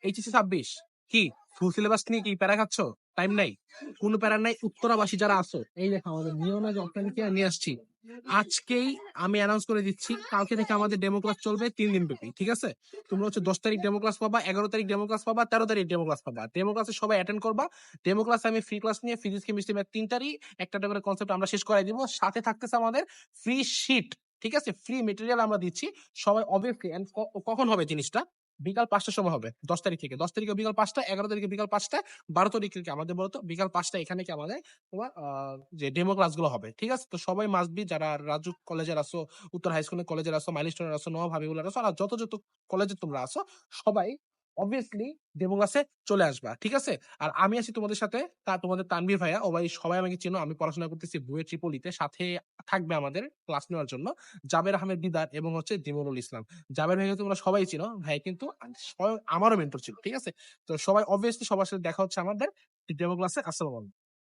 HSC 26 কি full syllabus নিয়ে কি প্যারা খাচ্ছ? টাইম নাই, কোনো প্যারা নাই। উত্তরাবাসী যারা আছো, এই দেখো আমাদের নিয়মে অফলাইনকে নিয়ে আসছি। আজকেই আমি অ্যানাউন্স করে দিচ্ছি, কালকে থেকে আমাদের ডেমো ক্লাস চলবে 3 দিন ব্যাপী, ঠিক আছে? তোমরা হচ্ছে 10 তারিখ ডেমো ক্লাস পাবা, 11 তারিখ ডেমো ক্লাস পাবা, 13 তারিখ ডেমো ক্লাস পাবা। ডেমো ক্লাসে সবাই অ্যাটেন্ড করবা। ডেমো ক্লাসে আমি ফ্রি ক্লাস নিয়ে ফিজিক্স কেমিস্ট্রি ম্যাথ 3টারই একটা করে কনসেপ্ট আমরা শেষ করাই দিব। সাথে থাকতেছে আমাদের ফ্রি শিট, ঠিক আছে? ফ্রি মেটেরিয়াল আমরা দিচ্ছি। সবাই অবভিয়াসলি, কখন হবে জিনিসটা? বিকাল 5টার সময় হবে, 10 তারিখ থেকে। 10 তারিখে বিকাল 5টা, 11 তারিখে বিকাল 5টা, 12 তারিখে আমাদের বলতো বিকাল 5টা এখানে কি আমাদের তোমার যে ডেমো ক্লাসগুলো হবে, ঠিক আছে? তো সবাই মাস্ট বি, যারা রাজু কলেজের আসো, উত্তর হাই স্কুলের কলেজের আসো, মাইলস্টোনের আসো, নবাব হাবিবুল্লাহ আসো, আর যত যত কলেজে তোমরা আসো, সবাই অবভিয়াসলি ডেমো ক্লাসে চলে আসবা, ঠিক আছে? আর আমি আছি তোমাদের সাথে, তা তোমাদের তানভীর ভাইয়া। ও ভাই সবাই আমাকে চিনো, আমি পড়াশোনা করতেছি বুয়েট ট্রিপলিতে। সাথে থাকবে আমাদের ক্লাস নেওয়ার জন্য জাবের আহমেদ দিদার এবং হচ্ছে দিমরুল ইসলাম। জাবের ভাইকে তোমরা সবাই চিনো, ভাই কিন্তু আমারও মেন্টর ছিল, ঠিক আছে? তো সবাই অবভিয়াসলি সবার সাথে দেখা হচ্ছে আমাদের ডেমো ক্লাসে। আসসালামু আলাইকুম।